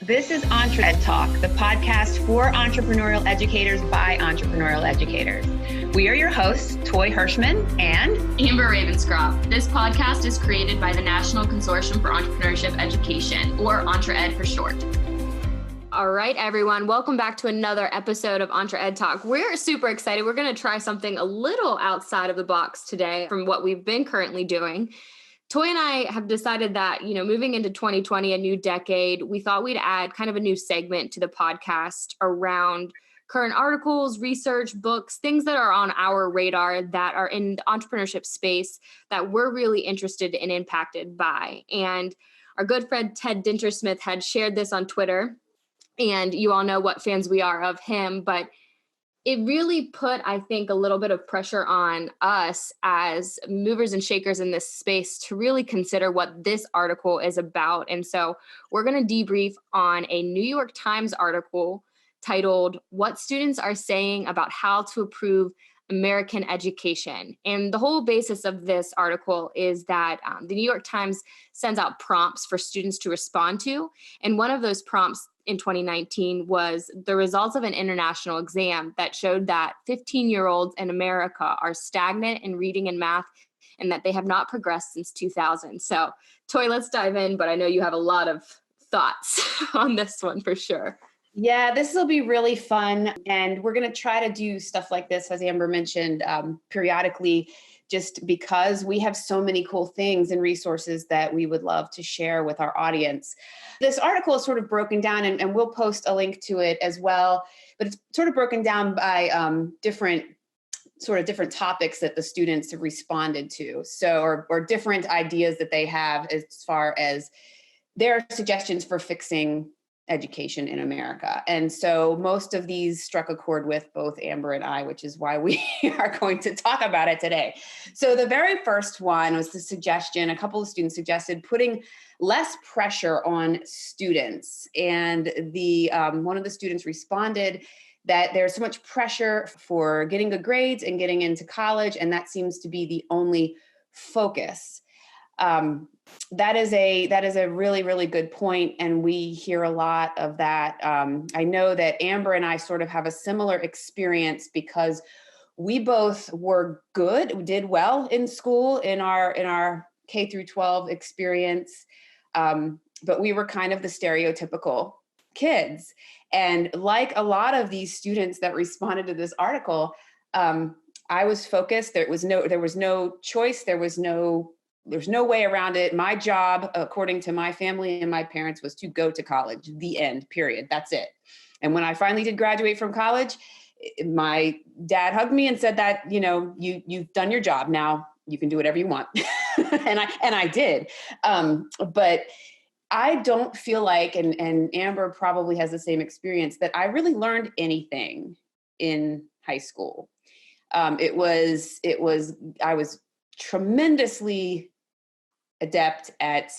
This is EntreEd Talk, the podcast for entrepreneurial educators by entrepreneurial educators. We are your hosts, Toi Hirschman and Amber Ravenscroft. This podcast is created by the National Consortium for Entrepreneurship Education, or EntreEd for short. All right, everyone. Welcome back to another episode of EntreEd Talk. We're super excited. We're going to try something a little outside of the box today from what we've been currently doing. Toi and I have decided that, moving into 2020, a new decade, we thought we'd add kind of a new segment to the podcast around current articles, research, books, things that are on our radar that are in the entrepreneurship space that we're really interested and impacted by. And our good friend Ted Dintersmith had shared this on Twitter, and you all know what fans we are of him, but it really put, I think, a little bit of pressure on us as movers and shakers in this space to really consider what this article is about. And so we're going to debrief on a New York Times article titled, "What Students Are Saying About How to Improve American Education." And the whole basis of this article is that the New York Times sends out prompts for students to respond to. And one of those prompts in 2019 was the results of an international exam that showed that 15-year-olds in America are stagnant in reading and math and that they have not progressed since 2000. So, Toi, let's dive in, but I know you have a lot of thoughts on this one for sure. Yeah, this will be really fun. And we're going to try to do stuff like this, as Amber mentioned, periodically, just because we have so many cool things and resources that we would love to share with our audience. This article is sort of broken down, and we'll post a link to it as well, but it's sort of broken down by different topics that the students have responded to. So, or different ideas that they have as far as their suggestions for fixing education in America. And so most of these struck a chord with both Amber and I, which is why we are going to talk about it today. So the very first one was the suggestion, a couple of students suggested putting less pressure on students. And the one of the students responded that there's so much pressure for getting good grades and getting into college, and that seems to be the only focus. That is a really, really good point, and we hear a lot of that. I know that Amber and I sort of have a similar experience because we both were good, we did well in school in our K through 12 experience, but we were kind of the stereotypical kids. And like a lot of these students that responded to this article, I was focused. There was no choice. There's no way around it. My job, according to my family and my parents, was to go to college, the end, period. That's it. And when I finally did graduate from college, my dad hugged me and said that, you've done your job. Now you can do whatever you want. and I did. But I don't feel like, and Amber probably has the same experience, that I really learned anything in high school. I was tremendously adept at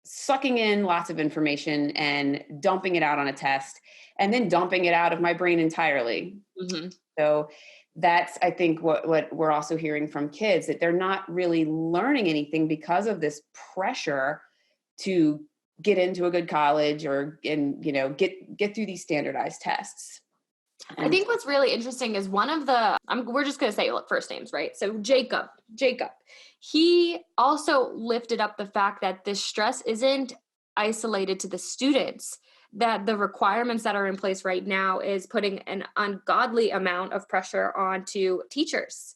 sucking in lots of information and dumping it out on a test and then dumping it out of my brain entirely. Mm-hmm. So that's, I think, what we're also hearing from kids, that they're not really learning anything because of this pressure to get into a good college or get through these standardized tests. I think what's really interesting is we're just going to say first names, right? So Jacob, he also lifted up the fact that this stress isn't isolated to the students, that the requirements that are in place right now is putting an ungodly amount of pressure onto teachers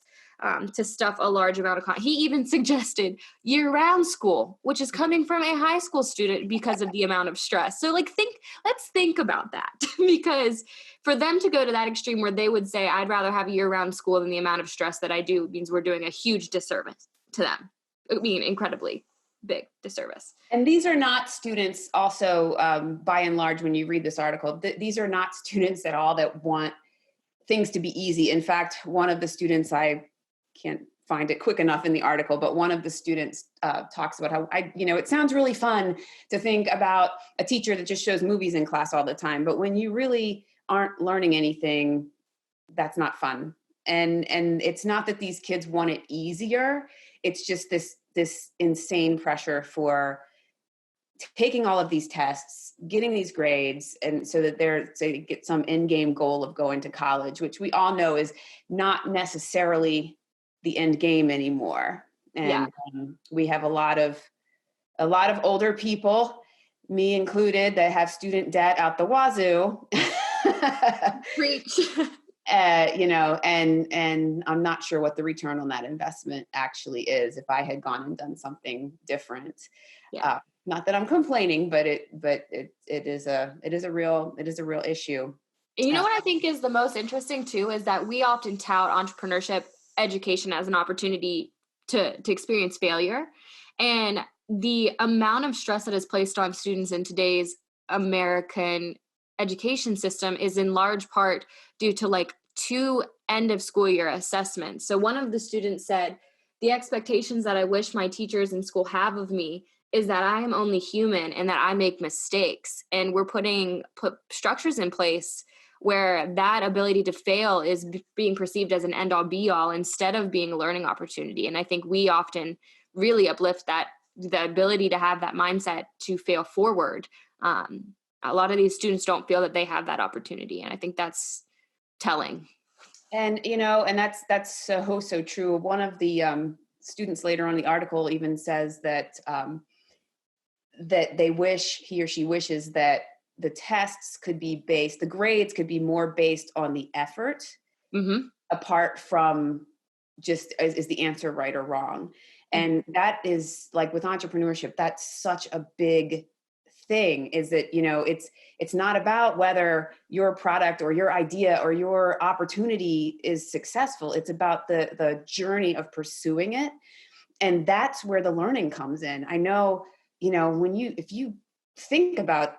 to stuff a large amount of content. He even suggested year-round school, which is coming from a high school student because of the amount of stress. So let's think about that, because for them to go to that extreme where they would say, I'd rather have year-round school than the amount of stress that I do, means we're doing a huge disservice to them. I mean, incredibly big disservice. And these are not students also, by and large, when you read this article, these are not students at all that want things to be easy. In fact, one of the students, I can't find it quick enough in the article, but one of the students talks about how, it sounds really fun to think about a teacher that just shows movies in class all the time. But when you really aren't learning anything, that's not fun. And it's not that these kids want it easier. It's just this insane pressure for taking all of these tests, getting these grades, and so that they're say get some end game goal of going to college, which we all know is not necessarily the end game anymore. And we have a lot of older people, me included, that have student debt out the wazoo. Preach. And I'm not sure what the return on that investment actually is if I had gone and done something different. Not that I'm complaining, but it is a real issue. You know what I think is the most interesting too, is that we often tout entrepreneurship education as an opportunity to experience failure. And the amount of stress that is placed on students in today's American education system is in large part due to like 2 end of school year assessments. So one of the students said, the expectations that I wish my teachers in school have of me is that I am only human and that I make mistakes. And we're put structures in place where that ability to fail is being perceived as an end all be all instead of being a learning opportunity. And I think we often really uplift that, the ability to have that mindset to fail forward. A lot of these students don't feel that they have that opportunity. And I think that's telling. And, and that's so true. One of the students later on in the article even says that that he or she wishes that the tests could be based, the grades could be more based on the effort, apart from just is the answer right or wrong. And that is like with entrepreneurship, that's such a big thing, is that, it's not about whether your product or your idea or your opportunity is successful. It's about the journey of pursuing it. And that's where the learning comes in. I know, if you think about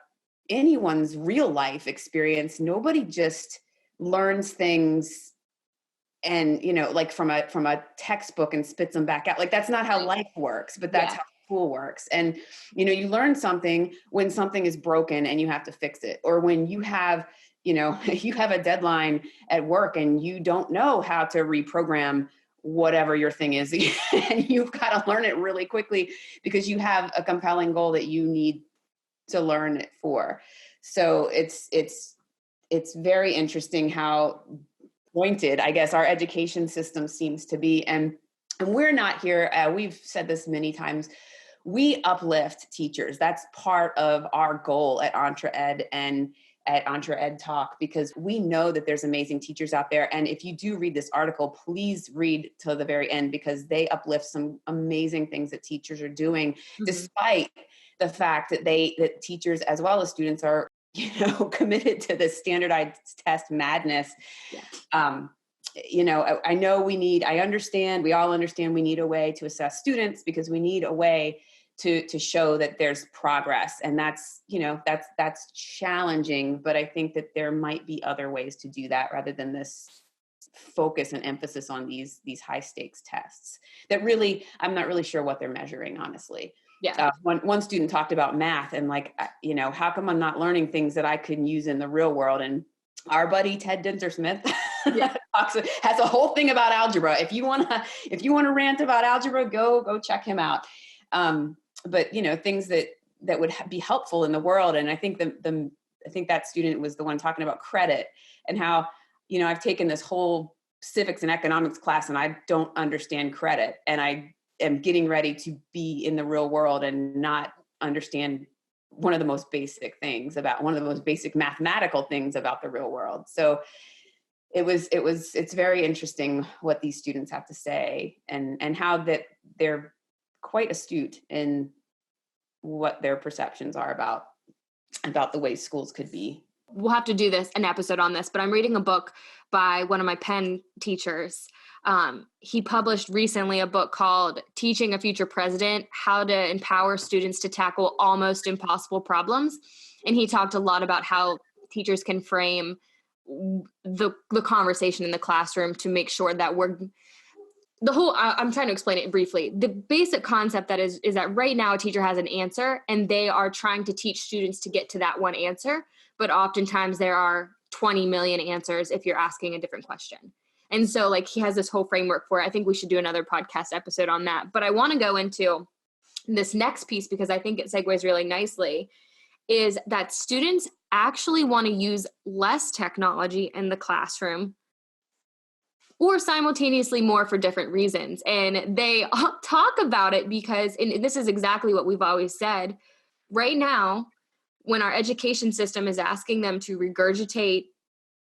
anyone's real life experience, nobody just learns things and, like from a textbook and spits them back out. Like, that's not how life works, but that's how school works. And, you learn something when something is broken and you have to fix it, or when you have, you have a deadline at work and you don't know how to reprogram whatever your thing is, and you've got to learn it really quickly because you have a compelling goal that you need to learn it for. So it's very interesting how pointed, I guess, our education system seems to be. And we're not here, we've said this many times, we uplift teachers. That's part of our goal at EntreEd and at EntreEd Talk, because we know that there's amazing teachers out there. And if you do read this article, please read to the very end, because they uplift some amazing things that teachers are doing, despite the fact that that teachers as well as students are, committed to this standardized test madness. I know we all understand we need a way to assess students, because we need a way to show that there's progress. And that's challenging, but I think that there might be other ways to do that rather than this focus and emphasis on these high stakes tests that really, I'm not really sure what they're measuring, honestly. One student talked about math and how come I'm not learning things that I can use in the real world? And our buddy Ted Dinter-Smith has a whole thing about algebra. If you want to rant about algebra, go check him out. But things that would be helpful in the world. And I think I think that student was the one talking about credit and how, I've taken this whole civics and economics class and I don't understand credit. And I am getting ready to be in the real world and not understand one of the most basic mathematical things about the real world. So it's very interesting what these students have to say and how that they're quite astute in what their perceptions are about the way schools could be. We'll have to do an episode on this, but I'm reading a book by one of my Penn teachers. He published recently a book called Teaching a Future President, How to Empower Students to Tackle Almost Impossible Problems. And he talked a lot about how teachers can frame the conversation in the classroom to make sure that I'm trying to explain it briefly. The basic concept is that right now a teacher has an answer and they are trying to teach students to get to that one answer. But oftentimes there are 20 million answers if you're asking a different question. And so he has this whole framework for it. I think we should do another podcast episode on that. But I want to go into this next piece, because I think it segues really nicely, is that students actually want to use less technology in the classroom or simultaneously more for different reasons. And they talk about it because, and this is exactly what we've always said, right now, when our education system is asking them to regurgitate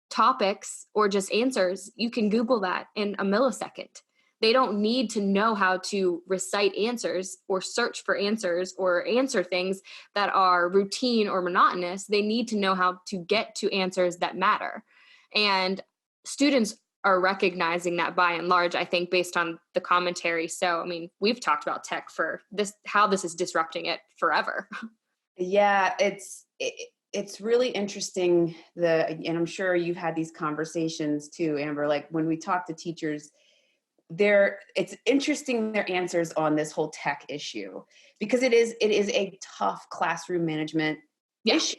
topics or just answers, you can Google that in a millisecond. They don't need to know how to recite answers or search for answers or answer things that are routine or monotonous. They need to know how to get to answers that matter. And students are recognizing that by and large, I think, based on the commentary. So, I mean, we've talked about tech for this, how this is disrupting it forever. Yeah, it's really interesting. And I'm sure you've had these conversations too, Amber, like when we talk to teachers, it's interesting their answers on this whole tech issue, because it is a tough classroom management issue,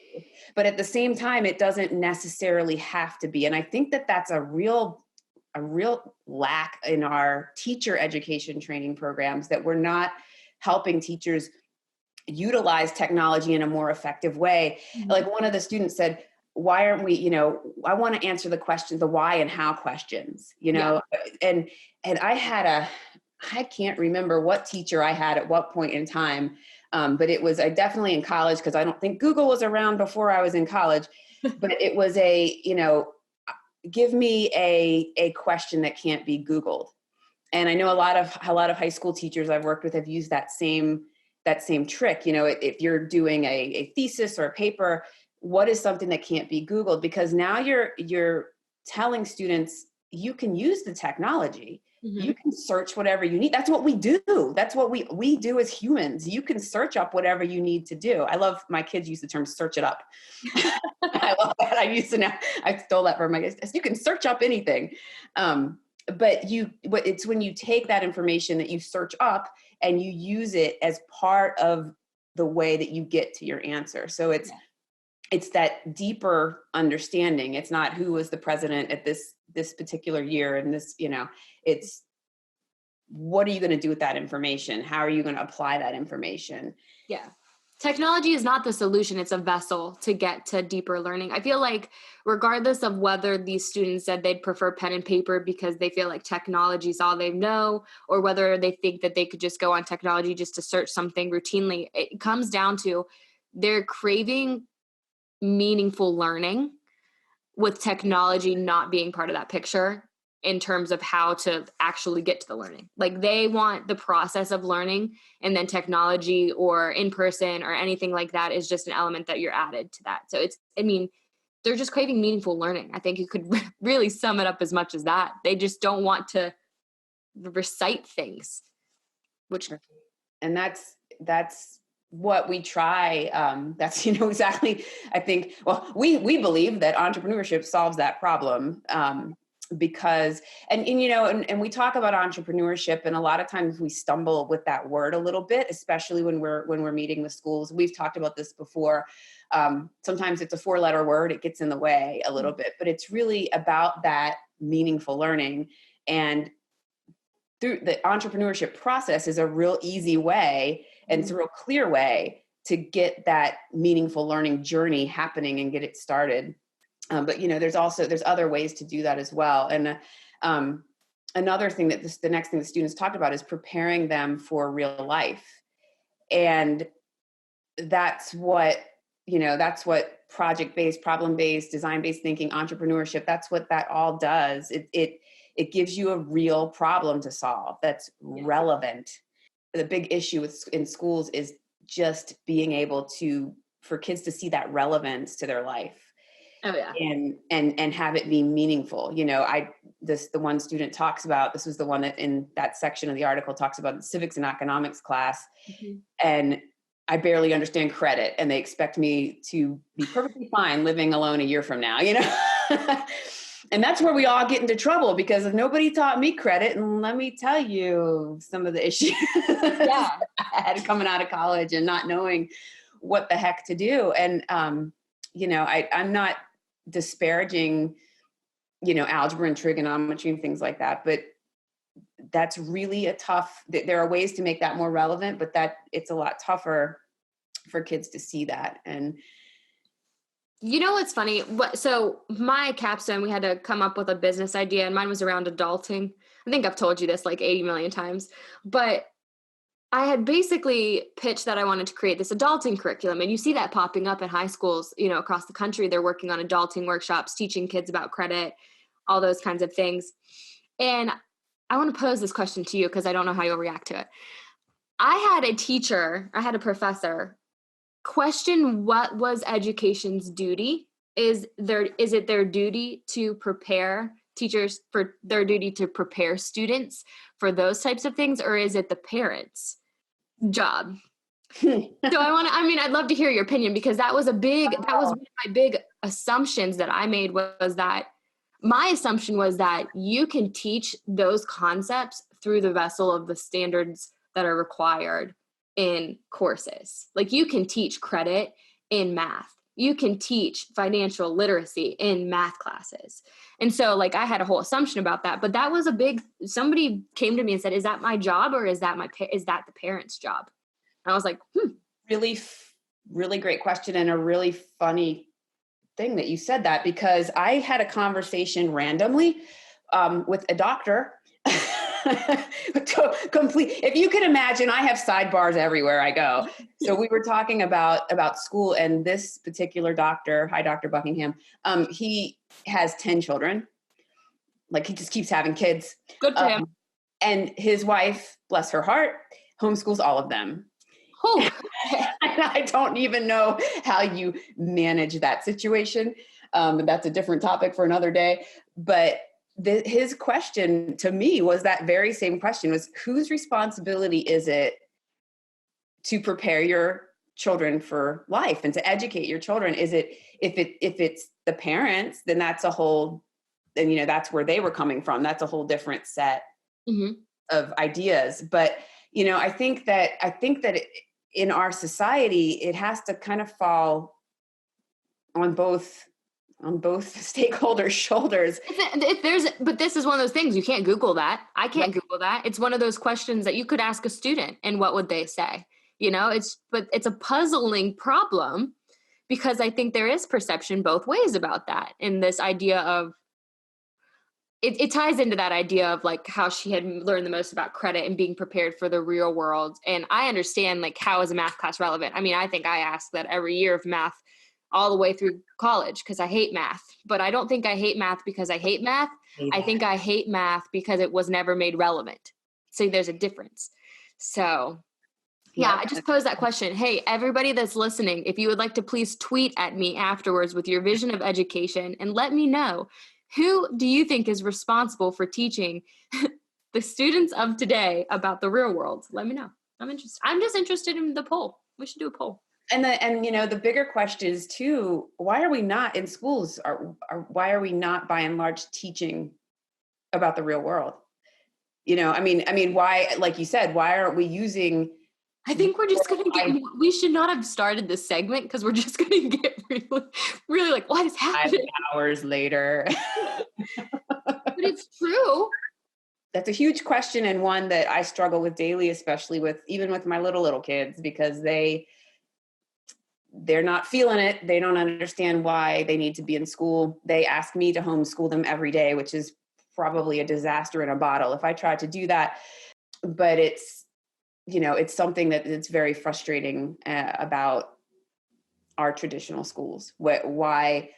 but at the same time, it doesn't necessarily have to be. And I think that that's a real lack in our teacher education training programs, that we're not helping teachers utilize technology in a more effective way. Mm-hmm. Like one of the students said, why aren't we, I want to answer the question, the why and how questions, and I can't remember what teacher I had at what point in time. But it was definitely in college, because I don't think Google was around before I was in college, but it was give me a question that can't be Googled. And I know a lot of high school teachers I've worked with have used that same trick. If you're doing a thesis or a paper, what is something that can't be Googled? Because now you're telling students you can use the technology. Mm-hmm. You can search whatever you need. That's what we do. That's what we do as humans. You can search up whatever you need to do. I love, my kids use the term search it up. I love that. I stole that from my kids. You can search up anything. But it's when you take that information that you search up and you use it as part of the way that you get to your answer. So it's that deeper understanding. It's not who was the president at this particular year, and this, it's what are you going to do with that information? How are you going to apply that information? Yeah. Technology is not the solution. It's a vessel to get to deeper learning. I feel like regardless of whether these students said they'd prefer pen and paper because they feel like technology is all they know, or whether they think that they could just go on technology just to search something routinely, it comes down to they're craving meaningful learning with technology not being part of that picture in terms of how to actually get to the learning. Like they want the process of learning, and then technology or in person or anything like that is just an element that you're added to that. So they're just craving meaningful learning. I think you could really sum it up as much as that. They just don't want to recite things, and that's what we try. That's, exactly. I think, well, we believe that entrepreneurship solves that problem. Because, and we talk about entrepreneurship, and a lot of times we stumble with that word a little bit, especially when we're meeting with schools. We've talked about this before. Sometimes it's a 4-letter word. It gets in the way a little bit, but it's really about that meaningful learning. And through the entrepreneurship process is a real easy way, and it's a real clear way to get that meaningful learning journey happening and get it started. But there's other ways to do that as well. And another thing that the next thing the students talked about is preparing them for real life. And that's what project-based, problem-based, design-based thinking, entrepreneurship, that's what that all does. It gives you a real problem to solve that's relevant. The big issue in schools is just being able for kids to see that relevance to their life. Oh yeah. And have it be meaningful. The one student talks about, this was the one that in that section of the article talks about the civics and economics class. Mm-hmm. And I barely understand credit, and they expect me to be perfectly fine living alone a year from now, And that's where we all get into trouble, because nobody taught me credit. And let me tell you some of the issues I had coming out of college and not knowing what the heck to do. And, I'm not disparaging, algebra and trigonometry and things like that, but that's really there are ways to make that more relevant, but that it's a lot tougher for kids to see that. And you know what's funny? So my capstone, we had to come up with a business idea, and mine was around adulting. I think I've told you this like 80 million times, but I had basically pitched that I wanted to create this adulting curriculum. And you see that popping up in high schools, across the country. They're working on adulting workshops, teaching kids about credit, all those kinds of things. And I want to pose this question to you because I don't know how you'll react to it. I had a professor question what was education's duty. Is it their duty to prepare teachers for their duty to prepare students for those types of things, or is it the parents' job? I'd love to hear your opinion, because that was one of my big assumptions that I made, was that my assumption was that you can teach those concepts through the vessel of the standards that are required in courses. Like, you can teach credit in math. You can teach financial literacy in math classes. And so like, I had a whole assumption about that, but that was somebody came to me and said, is that my job, or is that the parent's job? And I was like, Really, really great question, and a really funny thing that you said that, because I had a conversation randomly with a doctor. If you can imagine, I have sidebars everywhere I go. So we were talking about school, and this particular doctor, hi, Dr. Buckingham, he has 10 children. Like, he just keeps having kids. Good for him. And his wife, bless her heart, homeschools all of them. Oh. I don't even know how you manage that situation. That's a different topic for another day. But his question to me was that very same question, was whose responsibility is it to prepare your children for life and to educate your children? Is it, if it's the parents, then that's that's where they were coming from. That's a whole different set of ideas. But, I think that in our society, it has to kind of fall on both stakeholders' shoulders. But this is one of those things, you can't Google that. I can't Google that. It's one of those questions that you could ask a student, and what would they say? It's a puzzling problem, because I think there is perception both ways about that. And this idea of, it ties into that idea of like how she had learned the most about credit and being prepared for the real world. And I understand, like, how is a math class relevant? I mean, I think I ask that every year of math all the way through college, because I hate math. But I don't think I hate math because I hate math. I think I hate math because it was never made relevant. So there's a difference. So I just posed that question. Hey, everybody that's listening, if you would like to please tweet at me afterwards with your vision of education, and let me know, who do you think is responsible for teaching the students of today about the real world? Let me know. I'm interested. I'm just interested in the poll. We should do a poll. And the bigger question is too, why are we not in schools? Why are we not, by and large, teaching about the real world? Why, like you said, why aren't we using? I think we're just going to we should not have started this segment, because we're just going to get really, really like, what is happening? 5 hours later. But it's true. That's a huge question, and one that I struggle with daily, especially even with my little kids, because they're not feeling it. They don't understand why they need to be in school. They ask me to homeschool them every day, which is probably a disaster in a bottle if I tried to do that. But it's something that it's very frustrating about our traditional schools. Why,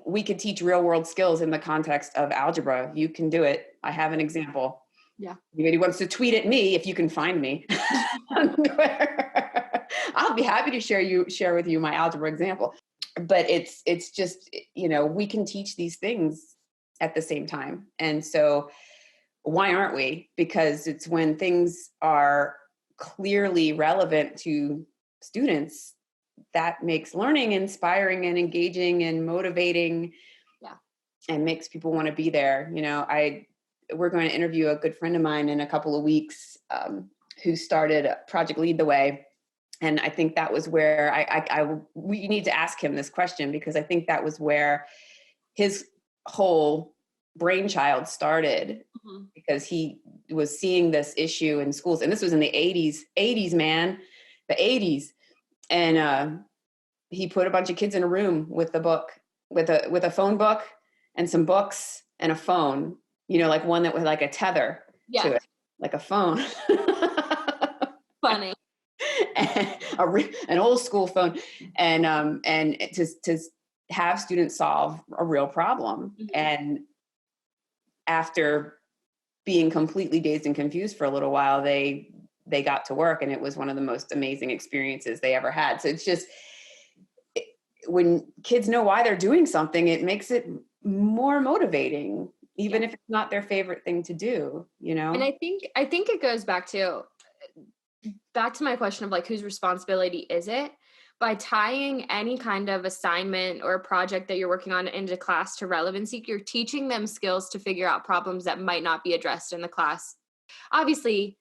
we could teach real world skills in the context of algebra. You can do it. I have an example. Yeah. Anybody wants to tweet at me, if you can find me, I'll be happy to share with you my algebra example. But it's just, we can teach these things at the same time. And so why aren't we? Because it's when things are clearly relevant to students that makes learning inspiring and engaging and motivating, and makes people want to be there. We're going to interview a good friend of mine in a couple of weeks who started Project Lead the Way. And I think that was where we need to ask him this question, because I think that was where his whole brainchild started because he was seeing this issue in schools. And this was in the 80s, man, the 80s. And he put a bunch of kids in a room with a book, with a phone book and some books and a phone, like one that was like a tether to it, like a phone. Funny. An old school phone, and to have students solve a real problem. And after being completely dazed and confused for a little while, they got to work, and it was one of the most amazing experiences they ever had. So it's just, when kids know why they're doing something, it makes it more motivating, even if it's not their favorite thing to do, And I think it goes back to my question of like, whose responsibility is it? By tying any kind of assignment or project that you're working on into class to relevancy, you're teaching them skills to figure out problems that might not be addressed in the class. Obviously,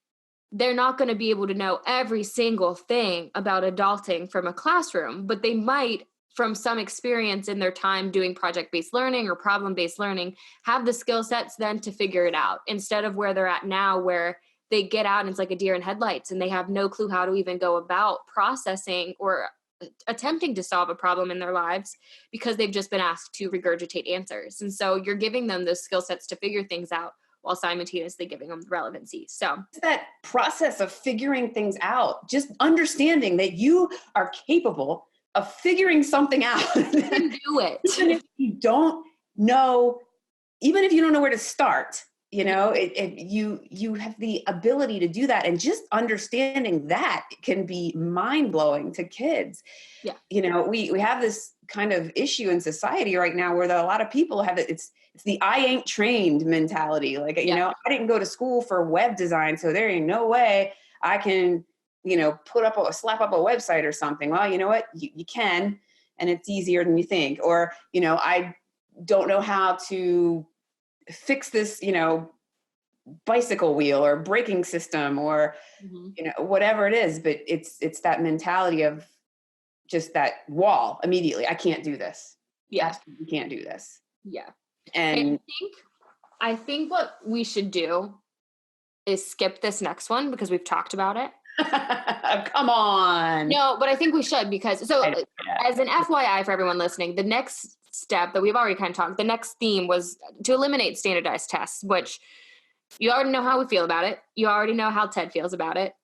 they're not going to be able to know every single thing about adulting from a classroom, but they might, from some experience in their time doing project-based learning or problem-based learning, have the skill sets then to figure it out, instead of where they're at now, where they get out and it's like a deer in headlights and they have no clue how to even go about processing or attempting to solve a problem in their lives because they've just been asked to regurgitate answers. And so you're giving them those skill sets to figure things out while simultaneously giving them relevancy. So it's that process of figuring things out, just understanding that you are capable of figuring something out. You can do it. Even if you don't know where to start, you have the ability to do that. And just understanding that can be mind-blowing to kids. Yeah. We have this kind of issue in society right now where a lot of people have it. It's the I ain't trained mentality. Like, I didn't go to school for web design, so there ain't no way I can, slap up a website or something. Well, you know what? You can, and it's easier than you think. Or, I don't know how to fix this, bicycle wheel or braking system or, whatever it is. But it's that mentality of just that wall immediately. I can't do this. Yeah. You can't do this. Yeah. And I think what we should do is skip this next one because we've talked about it. Come on. No, but I think we should, because as an FYI for everyone listening, the next step that we've already kind of talked, the next theme was to eliminate standardized tests, which you already know how we feel about it. You already know how Ted feels about it.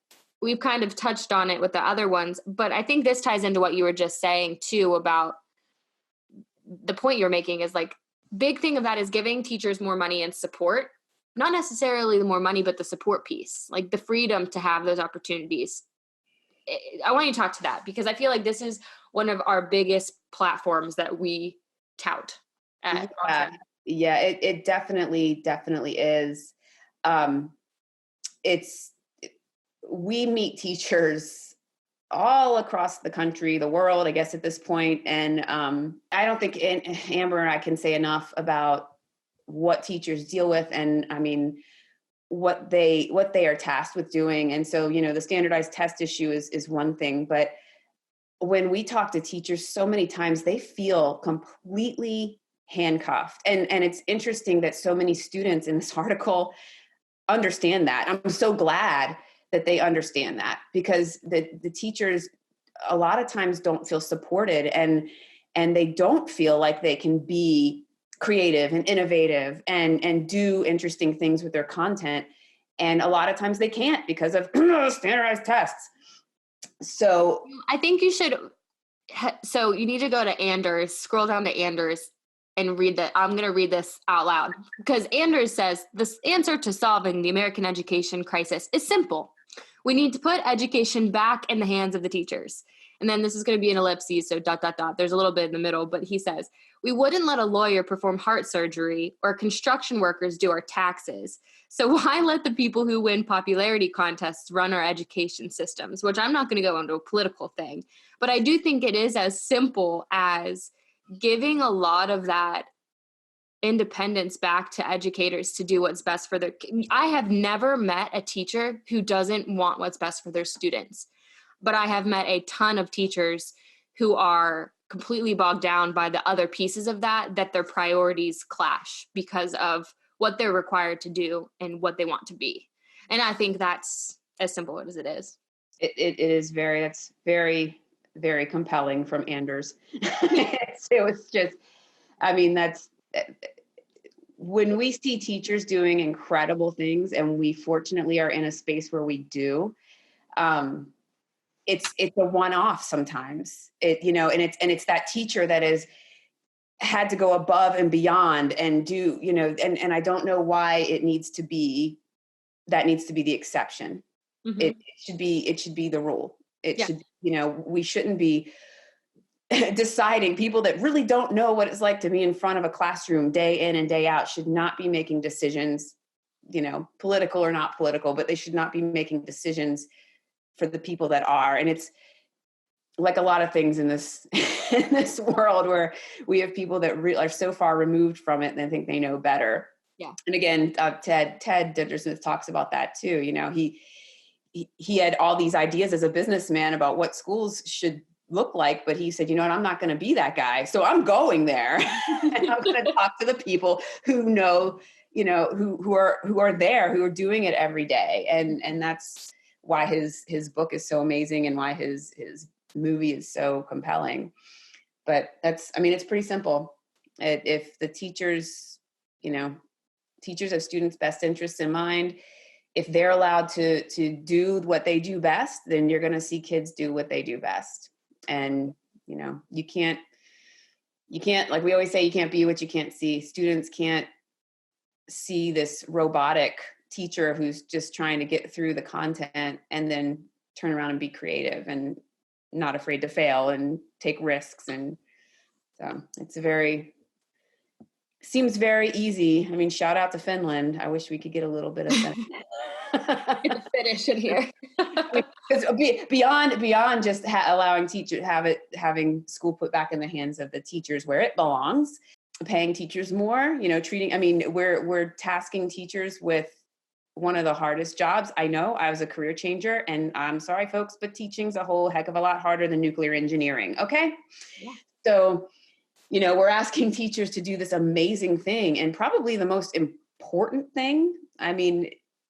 We've kind of touched on it with the other ones, but I think this ties into what you were just saying too, about the point you're making is like, big thing of that is giving teachers more money and support, not necessarily the more money, but the support piece, like the freedom to have those opportunities. I want you to talk to that, because I feel like this is one of our biggest platforms that we tout at. Yeah, it definitely is. We meet teachers all across the country, the world, I guess at this point. And I don't think Amber and I can say enough about what teachers deal with, and I mean, what they are tasked with doing. And so, the standardized test issue is one thing, but when we talk to teachers, so many times they feel completely handcuffed. And it's interesting that so many students in this article understand that. I'm so glad that they understand that, because the teachers a lot of times don't feel supported, and they don't feel like they can be creative and innovative and do interesting things with their content. And a lot of times they can't because of standardized tests. So I think you should, so you need to go to Anders, scroll down to Anders and read that. I'm going to read this out loud, because Anders says the answer to solving the American education crisis is simple. We need to put education back in the hands of the teachers. And then this is going to be an ellipses, so ... There's a little bit in the middle, but he says, we wouldn't let a lawyer perform heart surgery or construction workers do our taxes. So why let the people who win popularity contests run our education systems? Which I'm not going to go into a political thing, but I do think it is as simple as giving a lot of that independence back to educators to do what's best for their. I have never met a teacher who doesn't want what's best for their students, but I have met a ton of teachers who are completely bogged down by the other pieces of that their priorities clash because of what they're required to do and what they want to be. And I think that's as simple as it is. It's very, very compelling from Anders. It was just, I mean, that's when we see teachers doing incredible things, and we fortunately are in a space where we do, it's a one-off sometimes, and it's that teacher that is had to go above and beyond and do, and I don't know why that needs to be the exception. Mm-hmm. It should be the rule. Should, we shouldn't be deciding. People that really don't know what it's like to be in front of a classroom day in and day out should not be making decisions, political or not political, but they should not be making decisions for the people that are. And it's like a lot of things in this in this world where we have people that are so far removed from it and they think they know better. Yeah. And again, Ted Dintersmith talks about that too. He had all these ideas as a businessman about what schools should look like, but he said, I'm not going to be that guy. So I'm going there and I'm going to talk to the people who know, who are there, who are doing it every day. And that's why his book is so amazing and why his movie is so compelling. But it's pretty simple. If the teachers have students' best interests in mind, if they're allowed to do what they do best, then you're going to see kids do what they do best. And, you can't, like we always say, you can't be what you can't see. Students can't see this robotic teacher who's just trying to get through the content and then turn around and be creative and not afraid to fail and take risks. And so seems very easy. Shout out to Finland. I wish we could get a little bit of that. Finish it here. Because beyond just allowing teachers having school put back in the hands of the teachers where it belongs, paying teachers more, we're tasking teachers with one of the hardest jobs. I know I was a career changer, and I'm sorry, folks, but teaching's a whole heck of a lot harder than nuclear engineering. Okay. Yeah. So, we're asking teachers to do this amazing thing, and probably the most important thing.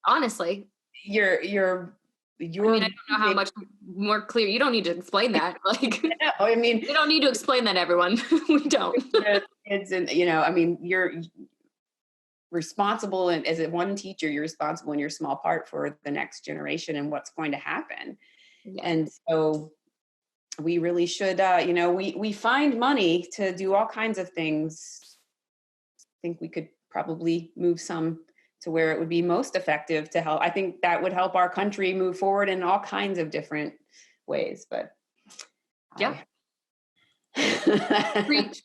Honestly, I don't know how much more clear. You don't need to explain that. We don't need to explain that, everyone. We don't. You're responsible, and as one teacher, you're responsible in your small part for the next generation and what's going to happen. Yeah. And so we really should, we find money to do all kinds of things. I think we could probably move some to where it would be most effective to help. I think that would help our country move forward in all kinds of different ways, but yeah. Preach.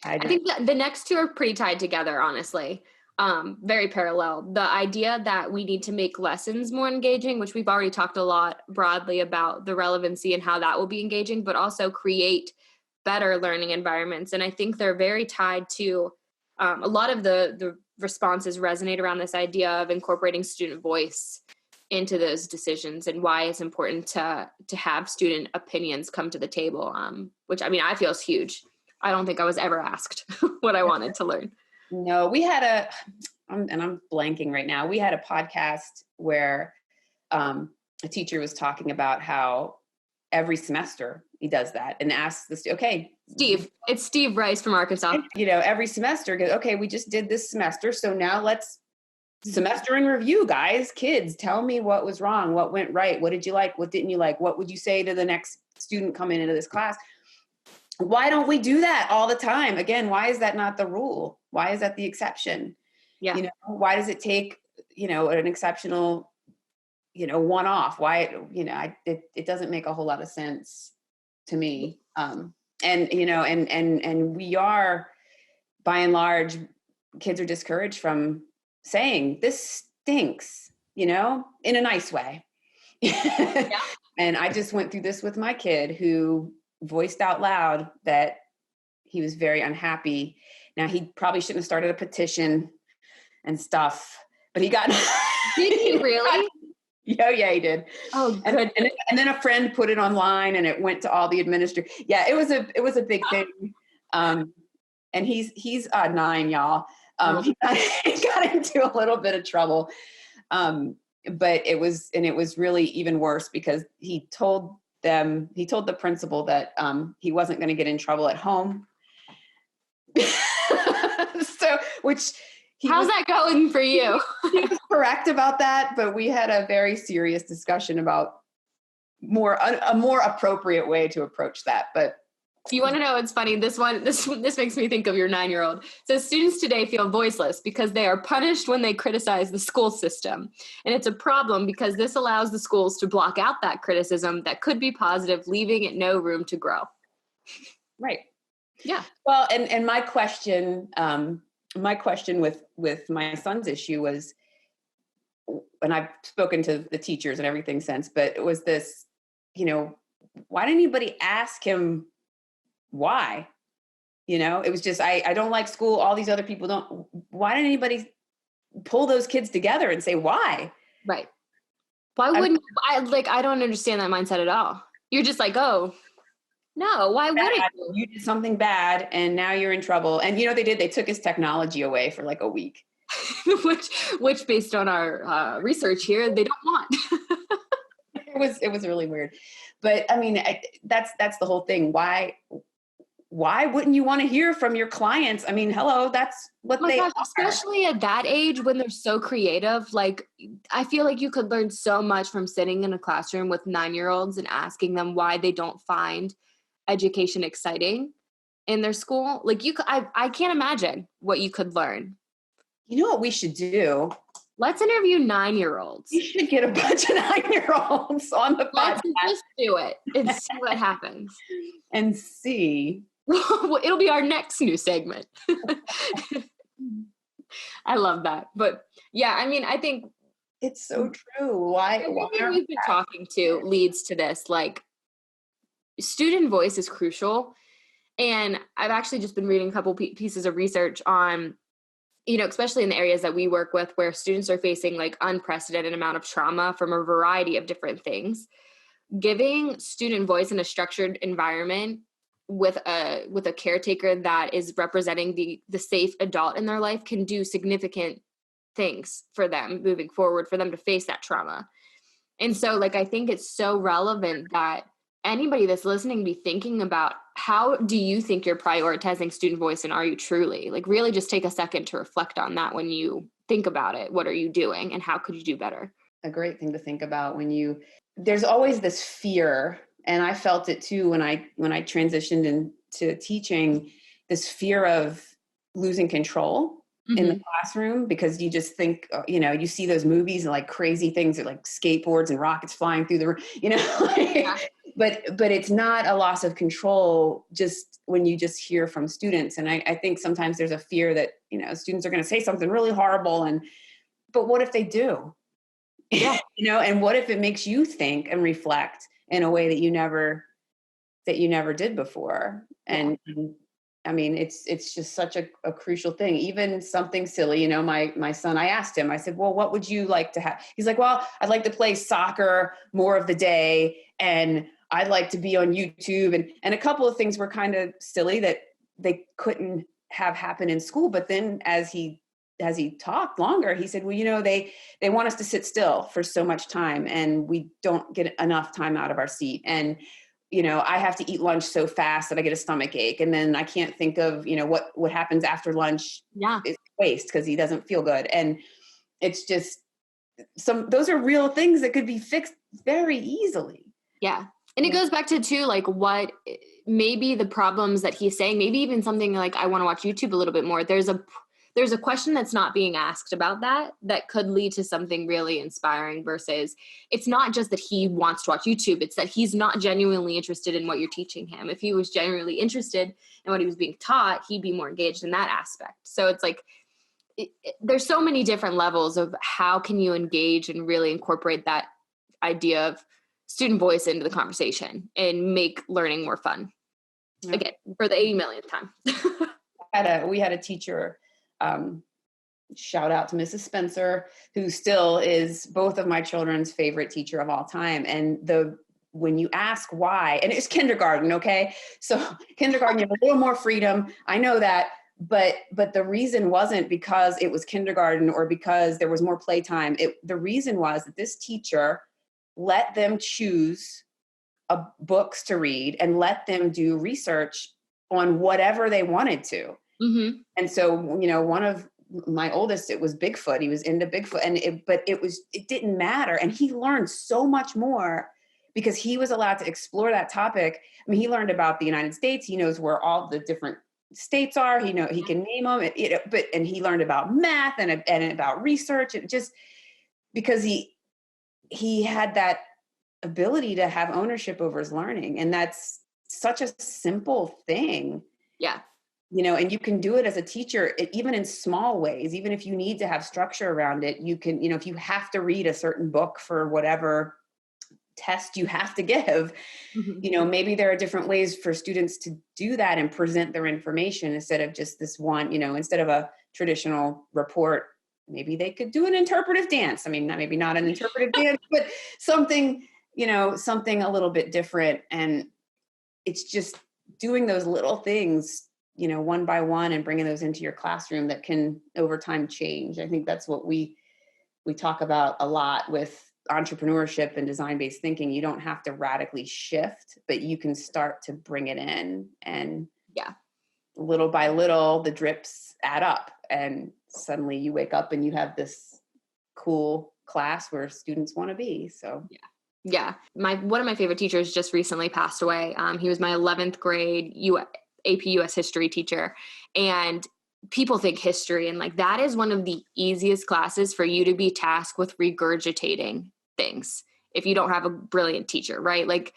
I think the next two are pretty tied together, honestly. Very parallel. The idea that we need to make lessons more engaging, which we've already talked a lot broadly about the relevancy and how that will be engaging, but also create better learning environments. And I think they're very tied to a lot of the responses resonate around this idea of incorporating student voice into those decisions and why it's important to have student opinions come to the table, which I feel is huge. I don't think I was ever asked what I wanted to learn. No, we had I'm blanking right now. We had a podcast where a teacher was talking about how every semester he does that and asks it's Steve Rice from Arkansas. Every semester goes, okay, we just did this semester. So now let's semester in review, guys, kids, tell me what was wrong, what went right, what did you like, what didn't you like, what would you say to the next student coming into this class? Why don't we do that all the time? Again, why is that not the rule? Why is that the exception? Yeah. Why does it take, an exceptional, one-off? Why, it doesn't make a whole lot of sense to me. And we are, by and large, kids are discouraged from saying this stinks, in a nice way. Yeah. And I just went through this with my kid who voiced out loud that he was very unhappy. Now, he probably shouldn't have started a petition and stuff, but he got... Did he really? Yeah, he did. Oh, good. And then a friend put it online, and it went to all the administrators. Yeah, it was a big thing. And he's 9, y'all. He got into a little bit of trouble. But it was really even worse because he told the principal that he wasn't going to get in trouble at home. So, how's that going for you? He was correct about that, but we had a very serious discussion about a more appropriate way to approach that. But you want to know what's funny? This makes me think of your 9-year-old. So students today feel voiceless because they are punished when they criticize the school system. And it's a problem because this allows the schools to block out that criticism that could be positive, leaving it no room to grow. Right. Yeah. Well, and my question with my son's issue was, and I've spoken to the teachers and everything since, but it was this, why didn't anybody ask him why? It was just, I don't like school. All these other people don't. Why didn't anybody pull those kids together and say why? Right. Why wouldn't I don't understand that mindset at all. You're just like, oh, no, why wouldn't you? You did something bad and now you're in trouble. And they did, they took his technology away for like a week. which based on our research here, they don't want. It was really weird. But I mean, that's the whole thing. Why wouldn't you want to hear from your clients? I mean, hello, that's what they are. Especially at that age when they're so creative. Like, I feel like you could learn so much from sitting in a classroom with 9-year-olds and asking them why they don't find education exciting in their school. Like I can't imagine what you could learn. You know what we should do? Let's interview 9-year-olds. You should get a bunch of 9-year-olds on the podcast. Let's just do it and see what happens. And see. Well, it'll be our next new segment. I love that. But yeah, I mean, I think it's so true. Why we've been talking to leads to this, like, student voice is crucial. And I've actually just been reading a couple pieces of research on, especially in the areas that we work with where students are facing like unprecedented amount of trauma from a variety of different things. Giving student voice in a structured environment with a caretaker that is representing the safe adult in their life can do significant things for them moving forward, for them to face that trauma. And so like, I think it's so relevant that anybody that's listening be thinking about, how do you think you're prioritizing student voice, and are you truly? Like, really just take a second to reflect on that when you think about it. What are you doing and how could you do better? A great thing to think about there's always this fear, and I felt it too when I transitioned into teaching, this fear of losing control in the classroom, because you just think, you see those movies and like crazy things like skateboards and rockets flying through the room, yeah. But it's not a loss of control just when you just hear from students. And I think sometimes there's a fear that, students are going to say something really horrible. But what if they do? Yeah. And what if it makes you think and reflect in a way that you never did before? And I mean, it's just such a crucial thing. Even something silly, my son, I asked him, I said, well, what would you like to have? He's like, well, I'd like to play soccer more of the day, and I'd like to be on YouTube. And a couple of things were kind of silly that they couldn't have happen in school. But then as he talked longer, he said, well, they want us to sit still for so much time, and we don't get enough time out of our seat. And I have to eat lunch so fast that I get a stomach ache. And then I can't think of, what happens after lunch is waste because he doesn't feel good. And it's just those are real things that could be fixed very easily. Yeah. And it goes back to too, like what maybe the problems that he's saying, maybe even something like, I want to watch YouTube a little bit more. There's a question that's not being asked about that could lead to something really inspiring, versus it's not just that he wants to watch YouTube. It's that he's not genuinely interested in what you're teaching him. If he was genuinely interested in what he was being taught, he'd be more engaged in that aspect. So it's like, there's so many different levels of how can you engage and really incorporate that idea of student voice into the conversation and make learning more fun. Again, for the 80 millionth time. We had a teacher shout out to Mrs. Spencer, who still is both of my children's favorite teacher of all time. And when you ask why, and it's kindergarten, okay? So kindergarten, you have a little more freedom. I know that, but the reason wasn't because it was kindergarten or because there was more playtime. The reason was that this teacher let them choose books to read and let them do research on whatever they wanted to. Mm-hmm. And so, one of my oldest, it was Bigfoot. He was into Bigfoot, it didn't matter. And he learned so much more because he was allowed to explore that topic. I mean, he learned about the United States. He knows where all the different states are. He can name them. And he learned about math and about research, and just because he had that ability to have ownership over his learning. And that's such a simple thing. Yeah. And you can do it as a teacher, even in small ways, even if you need to have structure around it, you can, if you have to read a certain book for whatever test you have to give, mm-hmm. Maybe there are different ways for students to do that and present their information instead of just this one, instead of a traditional report, maybe they could do an interpretive dance. I mean, maybe not an interpretive dance, but something a little bit different. And it's just doing those little things, one by one, and bringing those into your classroom that can over time change. I think that's what we talk about a lot with entrepreneurship and design-based thinking. You don't have to radically shift, but you can start to bring it in, and little by little, the drips add up, and suddenly you wake up and you have this cool class where students want to be. So yeah. One of my favorite teachers just recently passed away. He was my 11th grade AP US history teacher. And people think history, and like that is one of the easiest classes for you to be tasked with regurgitating things if you don't have a brilliant teacher, right? Like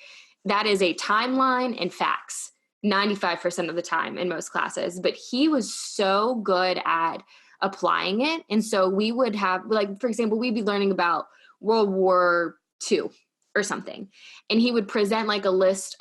that is a timeline and facts 95% of the time in most classes. But he was so good at applying it. And so we would have, like, for example, we'd be learning about World War II or something. And he would present like a list,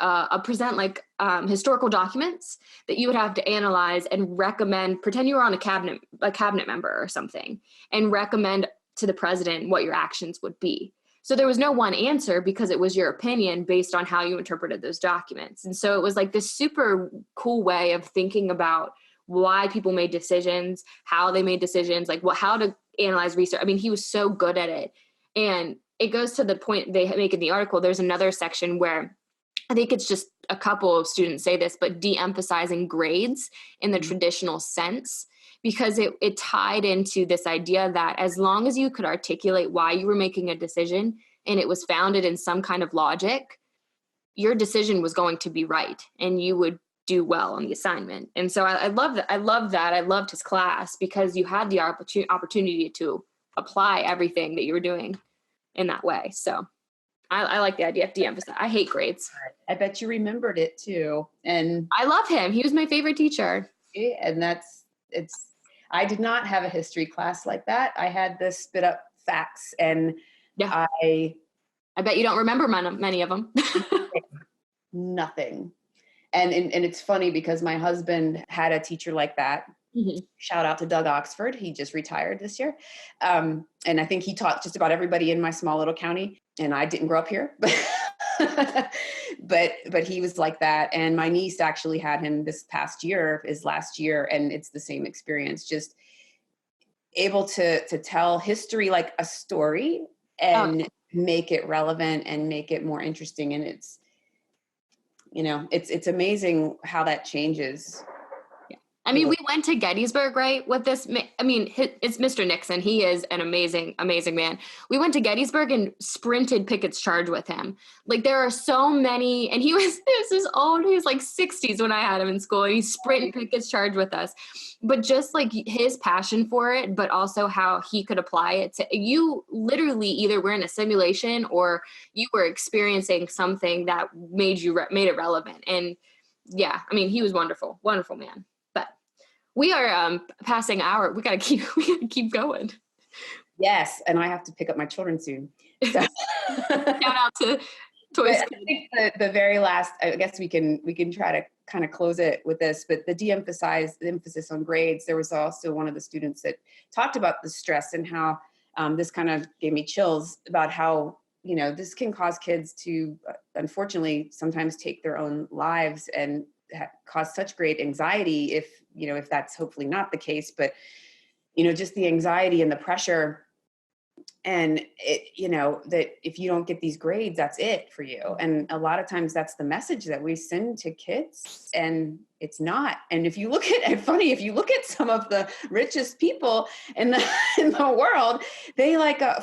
historical documents that you would have to analyze and recommend, pretend you were on a cabinet member or something, and recommend to the president what your actions would be. So there was no one answer because it was your opinion based on how you interpreted those documents. And so it was like this super cool way of thinking about why people made decisions, how they made decisions, like how to analyze research. I mean, he was so good at it. And it goes to the point they make in the article. There's another section where I think it's just a couple of students say this, but de-emphasizing grades in the traditional sense, because it tied into this idea that as long as you could articulate why you were making a decision and it was founded in some kind of logic, your decision was going to be right and you would do well on the assignment. And so I love that. I loved his class because you had the opportunity to apply everything that you were doing in that way. So I like the idea of de-emphasize. I hate grades. I bet you remembered it too. And I love him. He was my favorite teacher. And I did not have a history class like that. I had the spit up facts, and I bet you don't remember many of them. Nothing. And it's funny because my husband had a teacher like that. Mm-hmm. Shout out to Doug Oxford. He just retired this year. And I think he taught just about everybody in my small little county. And I didn't grow up here, but he was like that. And my niece actually had him this last year. And it's the same experience, just able to tell history like a story and make it relevant and make it more interesting. And it's amazing how that changes. I mean, we went to Gettysburg, right, with this. I mean, it's Mr. Nixon. He is an amazing, amazing man. We went to Gettysburg and sprinted Pickett's Charge with him. Like, there are so many, and he was like 60s when I had him in school, and he sprinted Pickett's Charge with us. But just like his passion for it, but also how he could apply it to, you literally either were in a simulation or you were experiencing something that made it relevant. And yeah, I mean, he was wonderful, wonderful man. We are passing hour. We gotta keep going. Yes, and I have to pick up my children soon. So. Shout out to Toys. I think the very last. I guess we can try to kind of close it with this, but the emphasis on grades. There was also one of the students that talked about the stress and how this kind of gave me chills about how, this can cause kids to, unfortunately, sometimes take their own lives and cause such great anxiety if that's hopefully not the case, but, just the anxiety and the pressure. And that if you don't get these grades, that's it for you. And a lot of times that's the message that we send to kids, and it's not. And if you look at some of the richest people in the world, they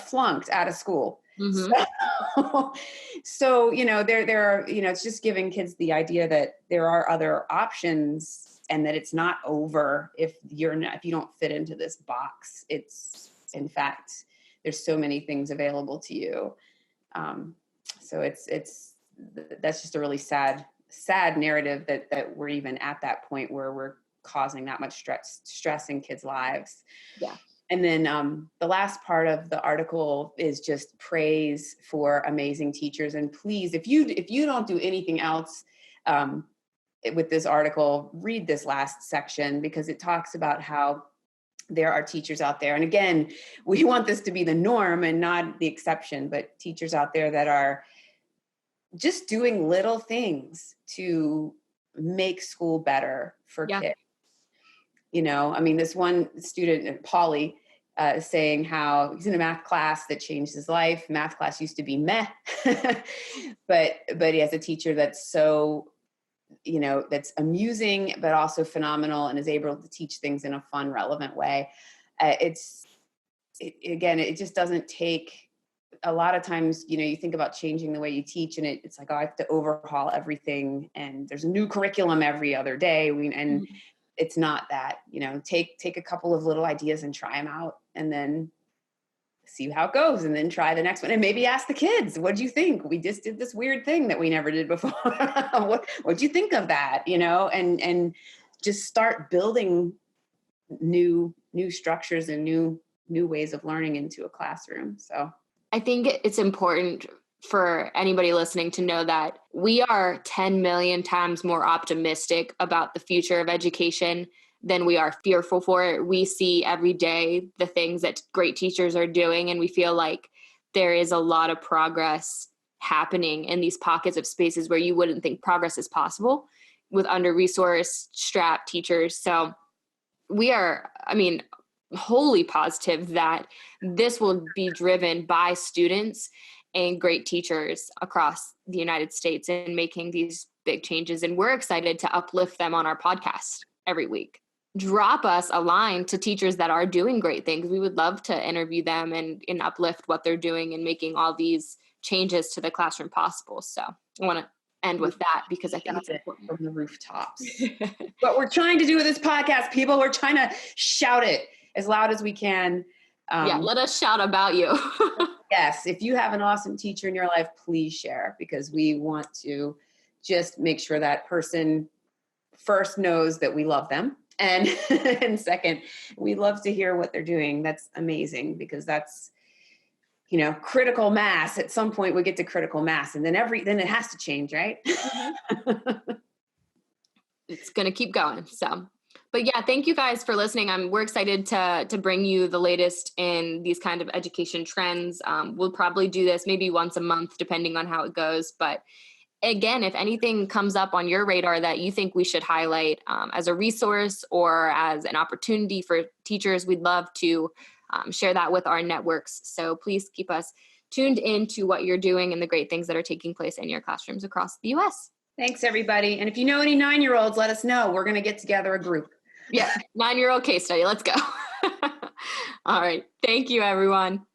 flunked out of school. Mm-hmm. So there are, it's just giving kids the idea that there are other options and that it's not over if you don't fit into this box. It's, in fact, there's so many things available to you. So that's just a really sad narrative that we're even at that point where we're causing that much stress in kids' lives. Yeah. And then the last part of the article is just praise for amazing teachers. And please, if you don't do anything else with this article, read this last section, because it talks about how there are teachers out there. And again, we want this to be the norm and not the exception, but teachers out there that are just doing little things to make school better for kids. This one student, Polly, is saying how he's in a math class that changed his life. Math class used to be meh, but he has a teacher that's so, that's amusing, but also phenomenal, and is able to teach things in a fun, relevant way. It just doesn't take a lot of times, you think about changing the way you teach, and it's like, oh, I have to overhaul everything, and there's a new curriculum every other day. It's not that, take a couple of little ideas and try them out, and then see how it goes, and then try the next one, and maybe ask the kids, what do you think? We just did this weird thing that we never did before. What'd you think of that? And just start building new structures and new ways of learning into a classroom. So I think it's important for anybody listening to know that we are 10 million times more optimistic about the future of education than we are fearful for it. We see every day the things that great teachers are doing, and we feel like there is a lot of progress happening in these pockets of spaces where you wouldn't think progress is possible with under-resourced, strapped teachers. So we are, wholly positive that this will be driven by students and great teachers across the United States in making these big changes. And we're excited to uplift them on our podcast every week. Drop us a line to teachers that are doing great things. We would love to interview them and uplift what they're doing and making all these changes to the classroom possible. So I want to end with that because I think it's important. From the rooftops. What we're trying to do with this podcast, people, we're trying to shout it as loud as we can. Let us shout about you. Yes. If you have an awesome teacher in your life, please share, because we want to just make sure that person first knows that we love them. And, and second, we love to hear what they're doing. That's amazing, because that's, critical mass. At some point we get to critical mass, and then it has to change, right? It's going to keep going. So, but yeah, thank you guys for listening. We're excited to bring you the latest in these kind of education trends. We'll probably do this maybe once a month, depending on how it goes. But again, if anything comes up on your radar that you think we should highlight as a resource or as an opportunity for teachers, we'd love to share that with our networks. So please keep us tuned into what you're doing and the great things that are taking place in your classrooms across the U.S. Thanks, everybody. And if you know any 9-year-olds, let us know. We're going to get together a group. Yeah, 9-year-old case study. Let's go. All right. Thank you, everyone.